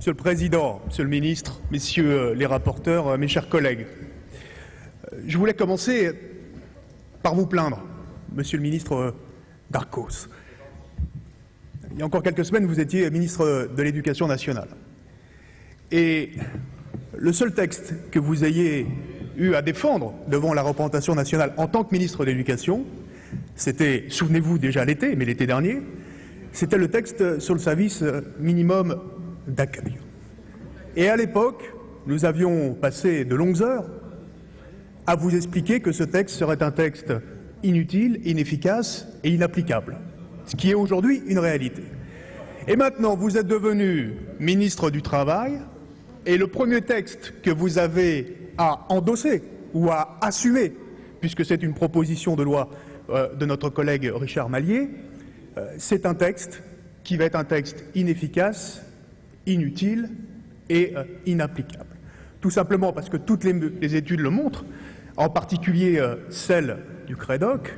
Monsieur le Président, Monsieur le Ministre, Messieurs les rapporteurs, mes chers collègues, je voulais commencer par vous plaindre, Monsieur le Ministre Darcos. Il y a encore quelques semaines, vous étiez ministre de l'Éducation nationale. Et le seul texte que vous ayez eu à défendre devant la représentation nationale en tant que ministre de l'Éducation, c'était, souvenez-vous déjà l'été, mais l'été dernier, c'était le texte sur le service minimum d'accueil. Et à l'époque, nous avions passé de longues heures à vous expliquer que ce texte serait un texte inutile, inefficace et inapplicable, ce qui est aujourd'hui une réalité. Et maintenant, vous êtes devenu ministre du Travail, et le premier texte que vous avez à endosser ou à assumer, puisque c'est une proposition de loi de notre collègue Richard Malier, c'est un texte qui va être un texte inefficace, inutile et inapplicable. Tout simplement parce que toutes les études le montrent, en particulier celle du CREDOC.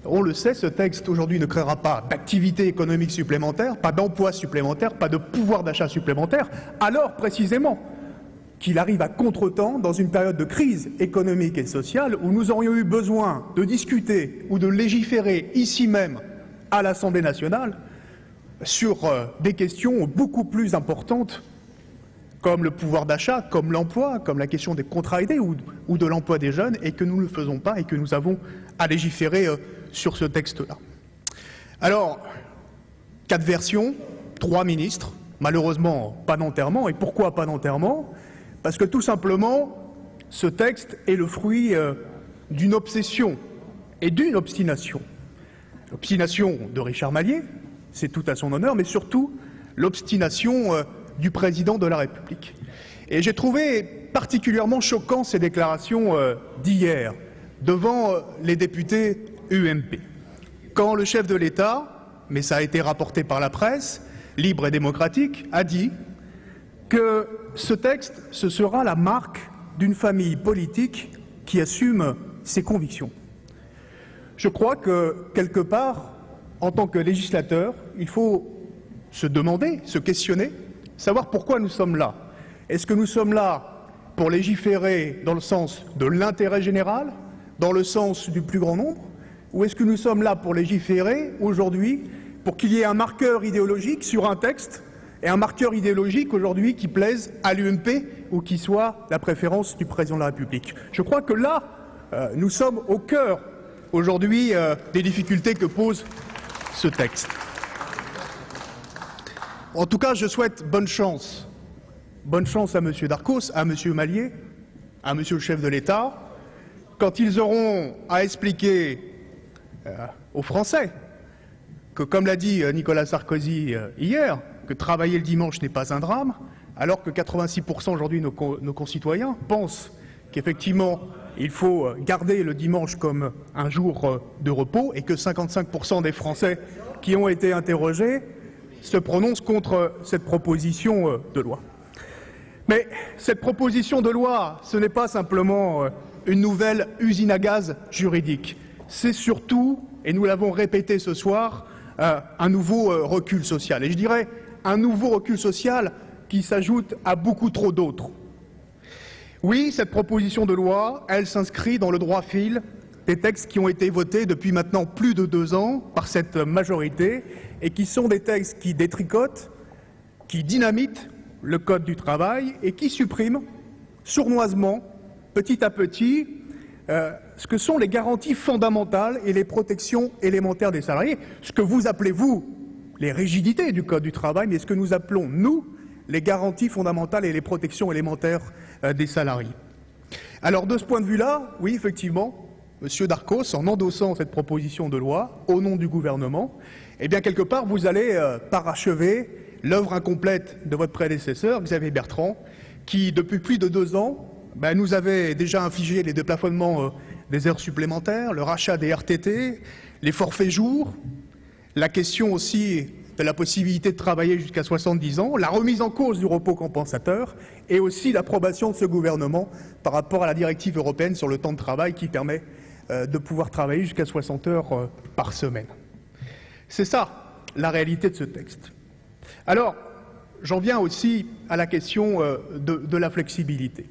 On le sait, ce texte aujourd'hui ne créera pas d'activité économique supplémentaire, pas d'emploi supplémentaire, pas de pouvoir d'achat supplémentaire, alors précisément qu'il arrive à contretemps dans une période de crise économique et sociale où nous aurions eu besoin de discuter ou de légiférer ici même à l'Assemblée nationale sur des questions beaucoup plus importantes comme le pouvoir d'achat, comme l'emploi, comme la question des contrats aidés ou de l'emploi des jeunes, et que nous ne le faisons pas et que nous avons à légiférer sur ce texte-là. Alors, 4 versions, 3 ministres, malheureusement pas d'enterrement. Et pourquoi pas d'enterrement? Parce que tout simplement, ce texte est le fruit d'une obsession et d'une obstination. L'obstination de Richard Malier, c'est tout à son honneur, mais surtout l'obstination du président de la République. Et j'ai trouvé particulièrement choquant ces déclarations d'hier devant les députés UMP. Quand le chef de l'État, mais ça a été rapporté par la presse, libre et démocratique, a dit que ce texte, ce sera la marque d'une famille politique qui assume ses convictions. Je crois que, quelque part, en tant que législateur, il faut se demander, se questionner, savoir pourquoi nous sommes là. Est-ce que nous sommes là pour légiférer dans le sens de l'intérêt général, dans le sens du plus grand nombre, ou est-ce que nous sommes là pour légiférer aujourd'hui pour qu'il y ait un marqueur idéologique sur un texte, et un marqueur idéologique aujourd'hui qui plaise à l'UMP ou qui soit la préférence du président de la République? Je crois que là, nous sommes au cœur aujourd'hui des difficultés que pose ce texte. En tout cas, je souhaite bonne chance à M. Darcos, à M. Malier, à M. le chef de l'État, quand ils auront à expliquer aux Français que, comme l'a dit Nicolas Sarkozy hier, que travailler le dimanche n'est pas un drame, alors que 86% aujourd'hui nos concitoyens pensent qu'effectivement il faut garder le dimanche comme un jour de repos et que 55% des Français qui ont été interrogés se prononcent contre cette proposition de loi. Mais cette proposition de loi, ce n'est pas simplement une nouvelle usine à gaz juridique. C'est surtout, et nous l'avons répété ce soir, un nouveau recul social. Et je dirais un nouveau recul social qui s'ajoute à beaucoup trop d'autres. Oui, cette proposition de loi, elle s'inscrit dans le droit fil des textes qui ont été votés depuis maintenant plus de 2 ans par cette majorité et qui sont des textes qui détricotent, qui dynamitent le Code du travail et qui suppriment sournoisement, petit à petit, ce que sont les garanties fondamentales et les protections élémentaires des salariés, ce que vous appelez, vous, les rigidités du Code du travail, mais ce que nous appelons, nous, les garanties fondamentales et les protections élémentaires des salariés. Alors, de ce point de vue-là, oui, effectivement, M. Darcos, en endossant cette proposition de loi, au nom du gouvernement, eh bien, quelque part, vous allez parachever l'œuvre incomplète de votre prédécesseur, Xavier Bertrand, qui, depuis plus de 2 ans, nous avait déjà infligé les déplafonnements des heures supplémentaires, le rachat des RTT, les forfaits jours, la question aussi de la possibilité de travailler jusqu'à 70 ans, la remise en cause du repos compensateur et aussi l'approbation de ce gouvernement par rapport à la directive européenne sur le temps de travail qui permet de pouvoir travailler jusqu'à 60 heures par semaine. C'est ça, la réalité de ce texte. Alors, j'en viens aussi à la question de la flexibilité.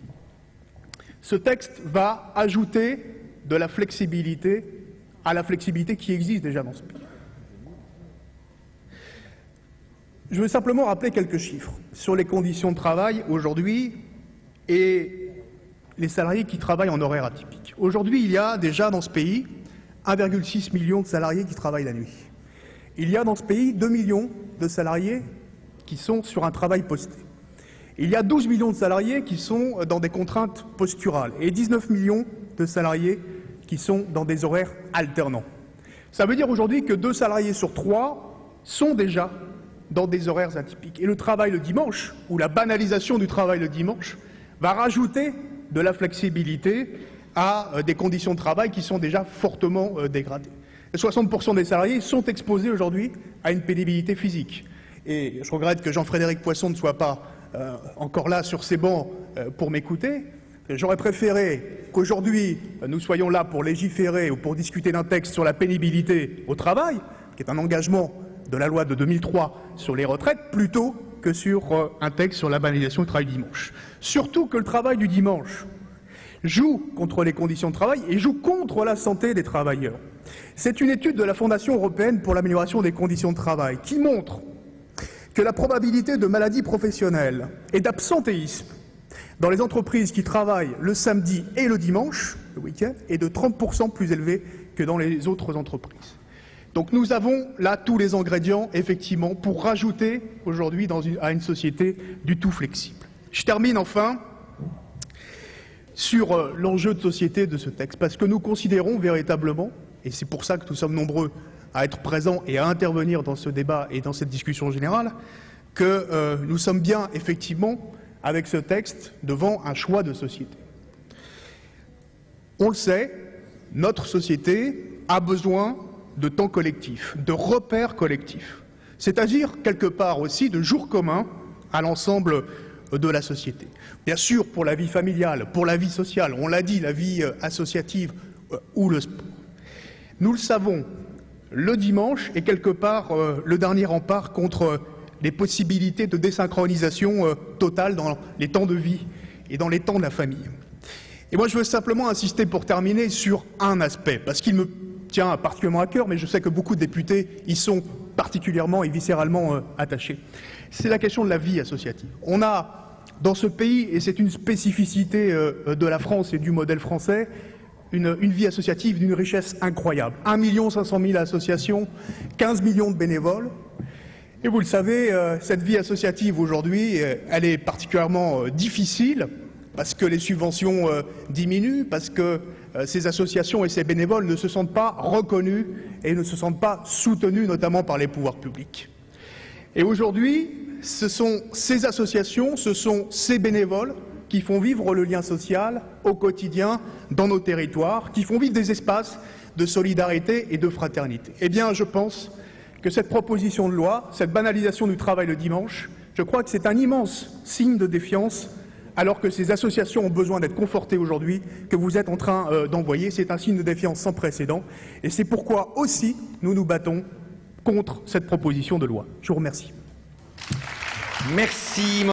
Ce texte va ajouter de la flexibilité à la flexibilité qui existe déjà dans ce pays. Je veux simplement rappeler quelques chiffres sur les conditions de travail aujourd'hui et les salariés qui travaillent en horaire atypique. Aujourd'hui, il y a déjà dans ce pays 1,6 million de salariés qui travaillent la nuit. Il y a dans ce pays 2 millions de salariés qui sont sur un travail posté. Il y a 12 millions de salariés qui sont dans des contraintes posturales et 19 millions de salariés qui sont dans des horaires alternants. Ça veut dire aujourd'hui que 2 salariés sur 3 sont déjà dans des horaires atypiques. Et le travail le dimanche, ou la banalisation du travail le dimanche, va rajouter de la flexibilité à des conditions de travail qui sont déjà fortement dégradées. 60% des salariés sont exposés aujourd'hui à une pénibilité physique. Et je regrette que Jean-Frédéric Poisson ne soit pas encore là sur ces bancs pour m'écouter. J'aurais préféré qu'aujourd'hui nous soyons là pour légiférer ou pour discuter d'un texte sur la pénibilité au travail, qui est un engagement de la loi de 2003 sur les retraites, plutôt que sur un texte sur la banalisation du travail du dimanche. Surtout que le travail du dimanche joue contre les conditions de travail et joue contre la santé des travailleurs. C'est une étude de la Fondation européenne pour l'amélioration des conditions de travail qui montre que la probabilité de maladies professionnelles et d'absentéisme dans les entreprises qui travaillent le samedi et le dimanche, le week-end, est de 30% plus élevée que dans les autres entreprises. Donc nous avons là tous les ingrédients, effectivement, pour rajouter aujourd'hui à une société du tout flexible. Je termine enfin sur l'enjeu de société de ce texte, parce que nous considérons véritablement, et c'est pour ça que nous sommes nombreux à être présents et à intervenir dans ce débat et dans cette discussion générale, que nous sommes bien, effectivement, avec ce texte, devant un choix de société. On le sait, notre société a besoin de temps collectif, de repères collectifs, c'est-à-dire quelque part aussi de jours communs à l'ensemble de la société. Bien sûr, pour la vie familiale, pour la vie sociale, on l'a dit, la vie associative ou le sport. Nous le savons, le dimanche est quelque part le dernier rempart contre les possibilités de désynchronisation totale dans les temps de vie et dans les temps de la famille. Et moi, je veux simplement insister pour terminer sur un aspect, parce qu'il me tient particulièrement à cœur, mais je sais que beaucoup de députés y sont particulièrement et viscéralement attachés. C'est la question de la vie associative. On a dans ce pays, et c'est une spécificité de la France et du modèle français, une vie associative d'une richesse incroyable. 1 500 000 associations, 15 millions de bénévoles. Et vous le savez, cette vie associative aujourd'hui, elle est particulièrement difficile parce que les subventions diminuent, parce que ces associations et ces bénévoles ne se sentent pas reconnus et ne se sentent pas soutenus, notamment par les pouvoirs publics. Et aujourd'hui, ce sont ces associations, ce sont ces bénévoles qui font vivre le lien social au quotidien dans nos territoires, qui font vivre des espaces de solidarité et de fraternité. Eh bien, je pense que cette proposition de loi, cette banalisation du travail le dimanche, je crois que c'est un immense signe de défiance, alors que ces associations ont besoin d'être confortées aujourd'hui, que vous êtes en train d'envoyer. C'est un signe de défiance sans précédent, et c'est pourquoi aussi nous nous battons contre cette proposition de loi. Je vous remercie. Merci.